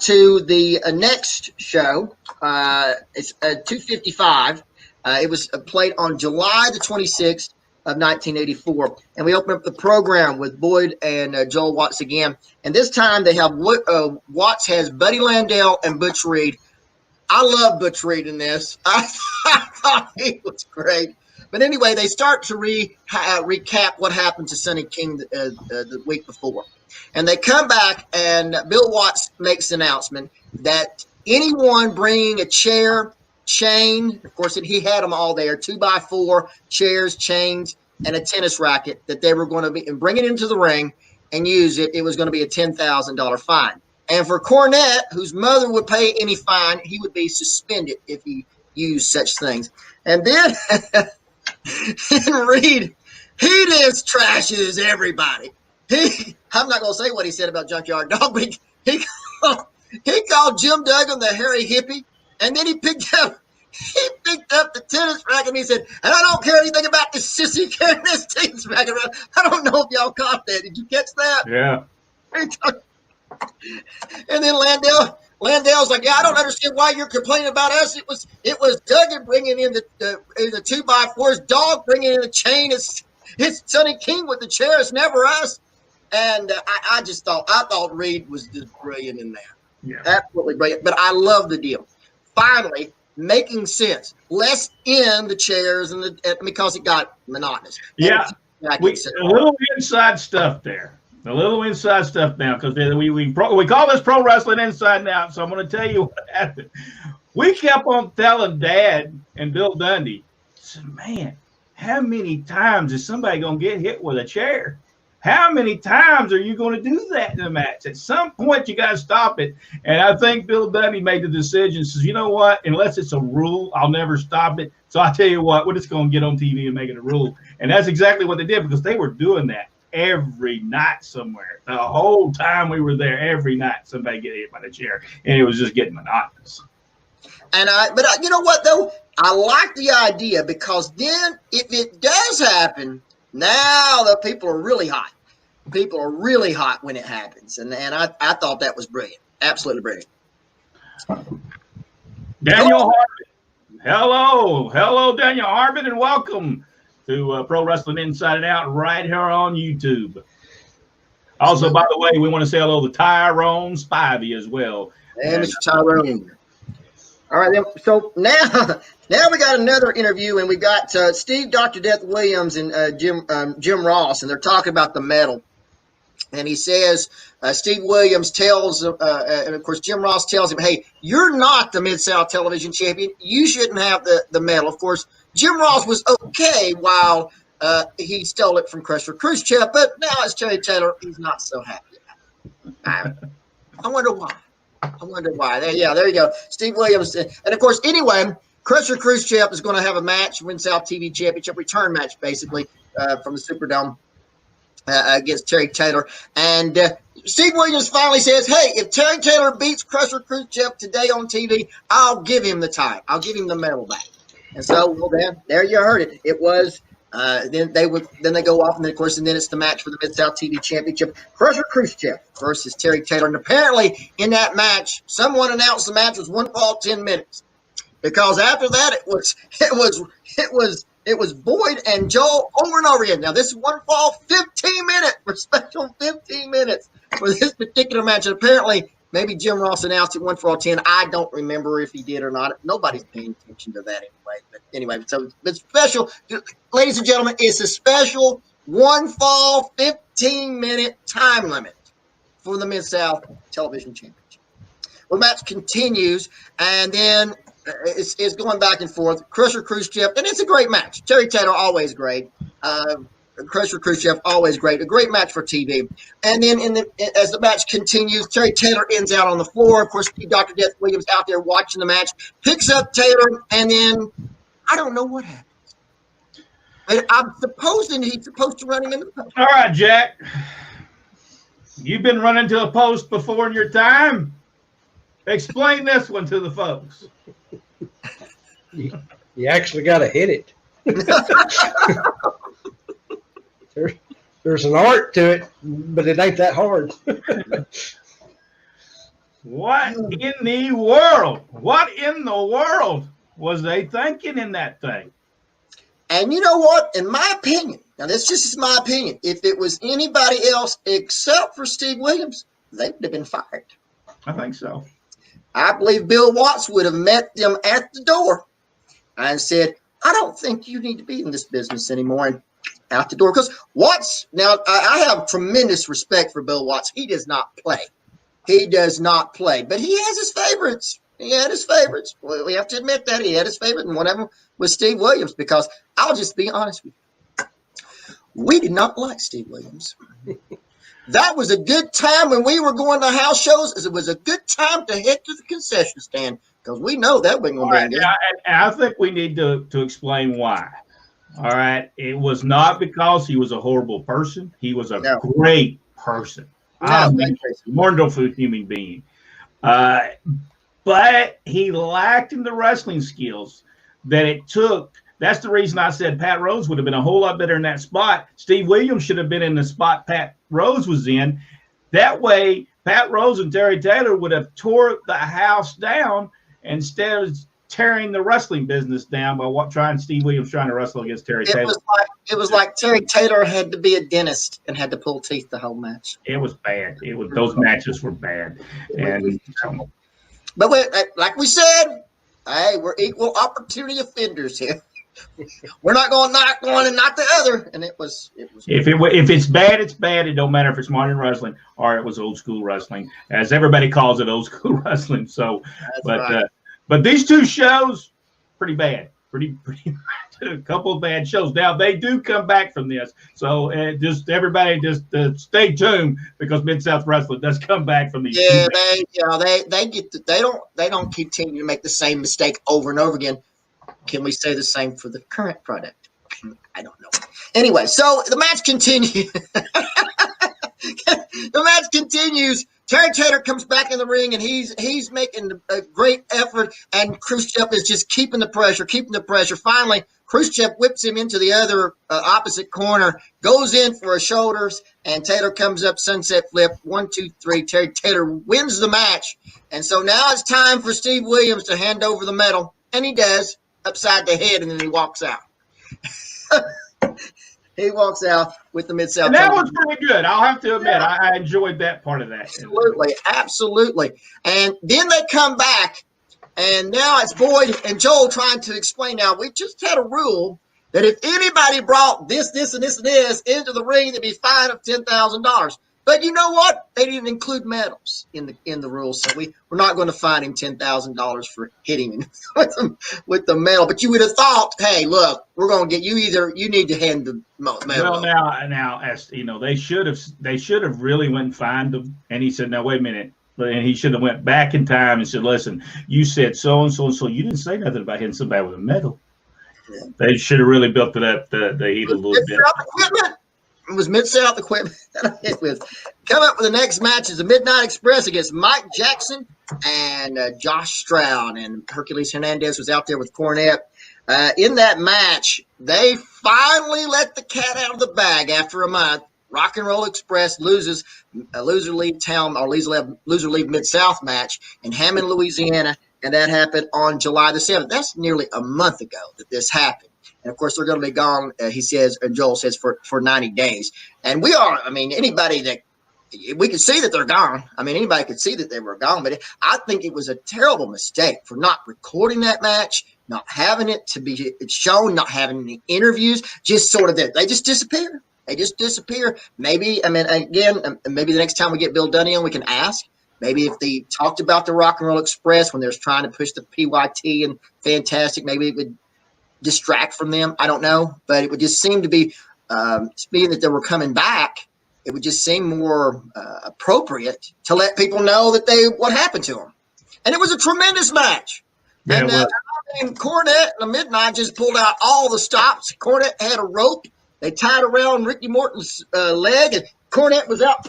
to the next show. It's 255. It was played on July the 26th of 1984. And we open up the program with Boyd and Joel Watts again. And this time they have Watts has Buddy Landell and Butch Reed. I love Butch Reed in this. I thought he was great. But anyway, they start to recap what happened to Sonny King the week before. And they come back, and Bill Watts makes the announcement that anyone bringing a chair, chain, of course, he had them all there, 2x4 chairs, chains, and a tennis racket that they were going to be and bring it into the ring and use it. It was going to be a $10,000 fine. And for Cornette, whose mother would pay any fine, he would be suspended if he used such things. And then Reed, he just trashes everybody. I'm not going to say what he said about Junkyard Dog, but he called Jim Duggan the hairy hippie, and then he picked up the tennis racket and he said, and I don't care anything about this sissy carrying this tennis racket around. I don't know if y'all caught that. Did you catch that? Yeah. And then Landell's like, yeah, I don't understand why you're complaining about us. It was Duggan bringing in the 2x4s, Dog bringing in the chain. It's Sonny King with the chair. It's never us. And I thought Reed was just brilliant in that. Yeah. Absolutely brilliant. But I love the deal. Finally, making sense. Less in the chairs because it got monotonous. Yeah. A little inside stuff there. A little inside stuff now, because we call this pro wrestling inside and out. So I'm going to tell you what happened. We kept on telling Dad and Bill Dundee, man, how many times is somebody going to get hit with a chair? How many times are you going to do that in a match? At some point, you got to stop it. And I think Bill Dundee made the decision, says, you know what? Unless it's a rule, I'll never stop it. So I tell you what, we're just going to get on TV and make it a rule. And that's exactly what they did, because they were doing that every night somewhere. The whole time we were there, every night somebody get hit by the chair, and it was just getting monotonous. And you know what though? I like the idea, because then if it does happen, now the people are really hot. People are really hot when it happens, and I thought that was brilliant, absolutely brilliant. Daniel Harbin, hello, Daniel Harbin, and welcome to Pro Wrestling Inside and Out right here on YouTube. Also, by the way, we want to say hello to Tyrone Spivey as well. Hey, Mr. Tyrone. All right, so now we got another interview, and we got Steve Dr. Death Williams and Jim Ross, and they're talking about the medal. And he says, Steve Williams tells, and of course Jim Ross tells him, hey, you're not the Mid-South Television Champion. You shouldn't have the medal. Of course, Jim Ross was okay while he stole it from Crusher Khrushchev, but now it's Terry Taylor. He's not so happy about it. I wonder why. There you go. Steve Williams. And, of course, anyway, Crusher Khrushchev is going to have a match, Mid-South TV Championship return match, basically, from the Superdome against Terry Taylor. And Steve Williams finally says, hey, if Terry Taylor beats Crusher Khrushchev today on TV, I'll give him the tie. I'll give him the medal back. And so, well, there you heard it. It was then they go off, and then, of course, and then it's the match for the Mid-South TV Championship. Crusher Khrushchev versus Terry Taylor. And apparently in that match, someone announced the match was 1 fall 10 minutes. Because after that it was Boyd and Joel over and over again. Now this is 1 fall 15 minutes for special 15 minutes for this particular match. And apparently maybe Jim Ross announced it 1 fall 10. I don't remember if he did or not. Nobody's paying attention to that anyway. But anyway, so it's special. Ladies and gentlemen, it's a special 1 fall 15-minute time limit for the Mid-South Television Championship. Well, the match continues, and then it's going back and forth. Crusher Khrushchev, and it's a great match. Terry Taylor, always great. Crusher Khrushchev, always great. A great match for TV. And then as the match continues, Terry Taylor ends out on the floor. Of course, Dr. Death Williams out there watching the match, picks up Taylor, and then I don't know what happens. I'm supposing he's supposed to run him in the post. All right, Jack. You've been running to a post before in your time. Explain this one to the folks. You actually got to hit it. There's an art to it, but it ain't that hard. What in the world? What in the world was they thinking in that thing? And you know what? In my opinion, now this just is my opinion, if it was anybody else except for Steve Williams, they would have been fired. I think so. I believe Bill Watts would have met them at the door and said, I don't think you need to be in this business anymore, and out the door. Because Watts, now I have tremendous respect for Bill Watts. He does not play. He does not play, but he has his favorites. He had his favorites. We have to admit that he had his favorite, and one of them was Steve Williams, because I'll just be honest with you. We did not like Steve Williams. That was a good time when we were going to house shows. It was a good time to head to the concession stand, because we know that wasn't going to be good. And I think we need to explain why. All right. It was not because he was a horrible person. He was a great person. Wonderful human being. But he lacked in the wrestling skills that it took. That's the reason I said Pat Rose would have been a whole lot better in that spot. Steve Williams should have been in the spot Pat Rose was in. That way, Pat Rose and Terry Taylor would have tore the house down instead of tearing the wrestling business down by Steve Williams trying to wrestle against Terry Taylor. It was like Terry Taylor had to be a dentist and had to pull teeth the whole match. It was bad. Those matches were bad. But like we said, hey, we're equal opportunity offenders here. We're not going knock one and not the other. And it was. If it's bad, it's bad. It don't matter if it's modern wrestling or it was old school wrestling, as everybody calls it, old school wrestling. So, but these two shows, pretty bad. Pretty a couple of bad shows. Now they do come back from this, so everybody stay tuned, because Mid-South Wrestling does come back from these. Yeah, they don't continue to make the same mistake over and over again. Can we say the same for the current product? I don't know. Anyway, so the match continues. The match continues. Terry Taylor comes back in the ring, and he's making a great effort, and Khrushchev is just keeping the pressure. Finally, Khrushchev whips him into the other opposite corner, goes in for a shoulders, and Taylor comes up sunset flip. 1, 2, 3. Terry Taylor wins the match. And so now it's time for Steve Williams to hand over the medal, and he does, upside the head, and then he walks out. He walks out with the Mid-South. And that was pretty good. I'll have to admit, I enjoyed that part of that. Absolutely. And then they come back, and now it's Boyd and Joel trying to explain. Now, we just had a rule that if anybody brought this, and this into the ring, they'd be fined of $10,000. But you know what? They didn't include medals in the rules, so we're not going to fine him $10,000 for hitting him with the medal. But you would have thought, hey, look, we're going to get you. You need to hand the medal. Well, now, as you know, they should have really went and fined him. And he said, "Now wait a minute," and he should have went back in time and said, "Listen, you said so and so and so. You didn't say nothing about hitting somebody with a medal." Yeah. They should have really built it up the heat a little bit. It was Mid-South equipment. Coming up with the next match is the Midnight Express against Mike Jackson and Josh Stroud. And Hercules Hernandez was out there with Cornette. In that match, they finally let the cat out of the bag after a month. Rock and Roll Express loses a loser leave Mid-South match in Hammond, Louisiana. And that happened on July the 7th. That's nearly a month ago that this happened. And, of course, they're going to be gone, he says, and Joel says, for 90 days. And anybody that – we can see that they're gone. I mean, anybody could see that they were gone. But I think it was a terrible mistake for not recording that match, not having it to be shown, not having any interviews, just sort of that. They just disappear. Maybe the next time we get Bill Dunny on, we can ask. Maybe if they talked about the Rock and Roll Express when they was trying to push the PYT and Fantastic, maybe it would distract from them. I don't know, but it would just seem to be, being that they were coming back, it would just seem more appropriate to let people know that what happened to them. And it was a tremendous match. Yeah, and Cornette and the Midnight just pulled out all the stops. Cornette had a rope. They tied around Ricky Morton's leg, and Cornette was out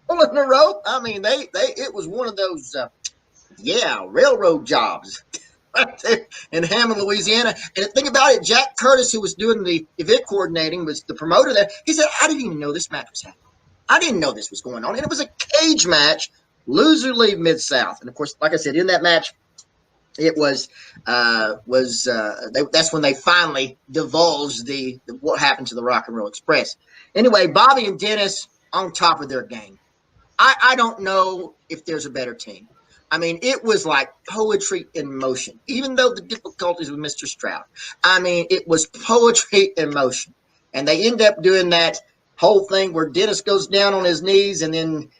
pulling the rope. I mean, it was one of those, railroad jobs. Right there in Hammond, Louisiana. And think about it, Jack Curtis, who was doing the event coordinating, was the promoter there. He said, I didn't even know this match was happening. I didn't know this was going on. And it was a cage match Loser leave Mid-South. And, of course, like I said, in that match, it was that's when they finally divulged what happened to the Rock and Roll Express. Anyway, Bobby and Dennis on top of their game. I don't know if there's a better team. I mean, it was like poetry in motion, even though the difficulties with Mr. Stroud. I mean, it was poetry in motion. And they end up doing that whole thing where Dennis goes down on his knees and then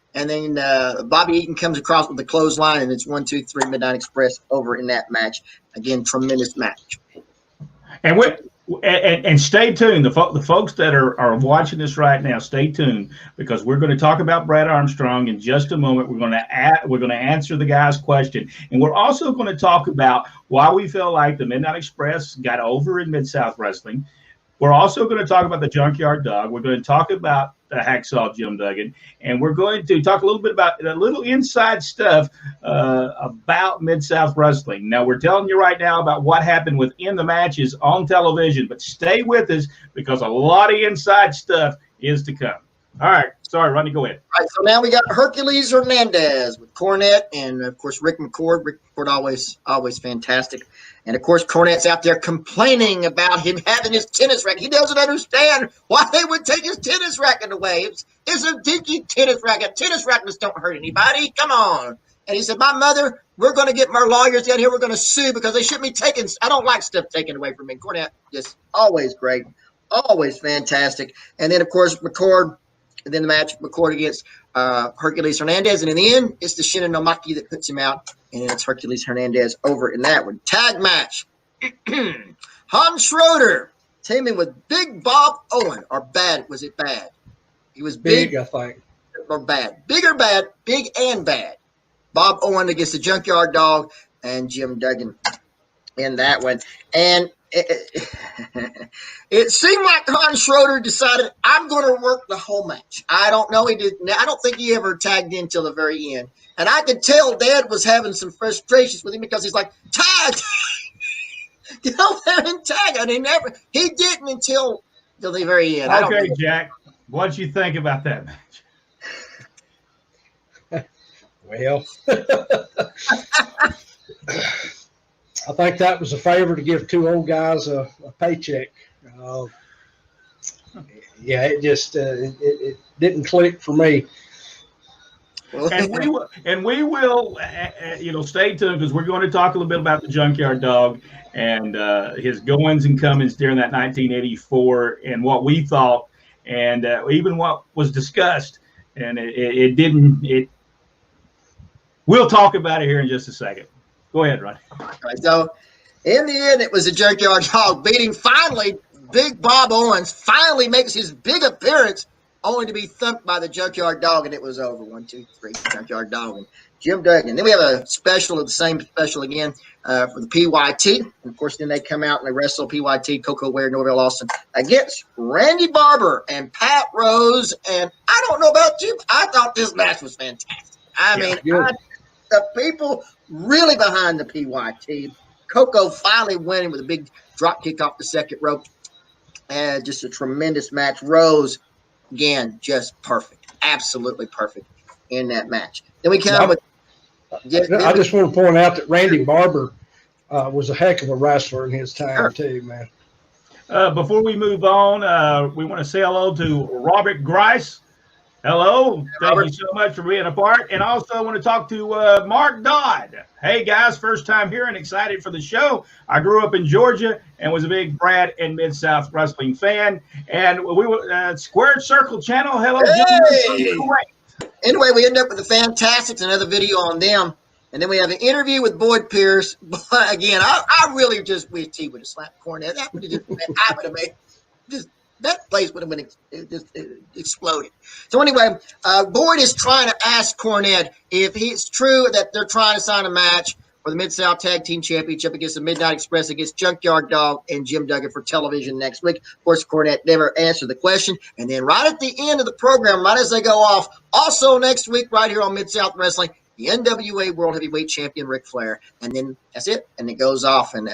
Bobby Eaton comes across with the clothesline, and it's 1, 2, 3 Midnight Express over in that match. Again, tremendous match. And stay tuned. The folks that are watching this right now, stay tuned, because we're going to talk about Brad Armstrong in just a moment. We're going to answer the guy's question, and we're also going to talk about why we feel like the Midnight Express got over in Mid-South Wrestling. We're also going to talk about the Junkyard Dog. We're going to talk about the Hacksaw Jim Duggan, and we're going to talk a little bit about a little inside stuff about Mid-South Wrestling. Now, we're telling you right now about what happened within the matches on television, but stay with us because a lot of inside stuff is to come. All right. Sorry, Ronnie, go ahead. All right, so now we got Hercules Hernandez with Cornette and, of course, Rick McCord. Rick McCord always fantastic. And, of course, Cornette's out there complaining about him having his tennis racket. He doesn't understand why they would take his tennis racket away. It's a dinky tennis racket. Tennis rackets don't hurt anybody. Come on. And he said, my mother, we're going to get our lawyers down here. We're going to sue because they shouldn't be taken. I don't like stuff taken away from me. Cornette, just always great. Always fantastic. And then, of course, McCord. And then the match McCord against Hercules Hernandez. And in the end, it's the Shinnomaki that puts him out. And it's Hercules Hernandez over in that one. Tag match. Hans Schroeder teaming with Big Bob Owen. Or bad. Was it bad? He was big, I think. Or bad. Big or bad? Big and bad. Bob Owen against the Junkyard Dog and Jim Duggan in that one. And it seemed like Hans Schroeder decided, I'm going to work the whole match. I don't know. He did. I don't think he ever tagged in till the very end. And I could tell Dad was having some frustrations with him because he's like, tag! Get out there and tag. And he didn't until the very end. Okay, Jack, what did you think about that match? Well, I think that was a favor to give two old guys a paycheck. Yeah, it just it didn't click for me. And we will stay tuned, because we're going to talk a little bit about the Junkyard Dog and his goings and comings during that 1984 and what we thought, and even what was discussed. And it didn't. We'll talk about it here in just a second. Go ahead, Ronnie. All right, so in the end, it was the Junkyard Dog beating finally. Big Bob Owens finally makes his big appearance, only to be thumped by the Junkyard Dog, and it was over. 1, 2, 3, Junkyard Dog and Jim Duggan. Then we have a special of the same special again for the PYT. And, of course, then they come out and they wrestle PYT, Coco Ware, Norville Austin against Randy Barber and Pat Rose. And I don't know about you, I thought this match was fantastic. The people really behind the PYT. Coco finally winning with a big drop kick off the second rope. And just a tremendous match. Rose, again, just perfect. Absolutely perfect in that match. Then we come with... I just want to point out that Randy Barber was a heck of a wrestler in his time, too, man. Before we move on, we want to say hello to Robert Grice. Hello. Thank you so much for being a part. And also I want to talk to Mark Dodd. Hey, guys, first time here and excited for the show. I grew up in Georgia and was a big Brad and Mid-South Wrestling fan. And we were Squared Circle Channel. Hello, hey. Anyway, we end up with the Fantastics, another video on them. And then we have an interview with Boyd Pierce. But again, I really just wish he would have slapped Cornette. That would have made just that place would have been exploded. So anyway, Boyd is trying to ask Cornette if it's true that they're trying to sign a match for the Mid-South Tag Team Championship against the Midnight Express against Junkyard Dog and Jim Duggan for television next week. Of course, Cornette never answered the question. And then right at the end of the program, right as they go off, also next week right here on Mid-South Wrestling, the NWA World Heavyweight Champion Ric Flair. And then that's it. And it goes off. And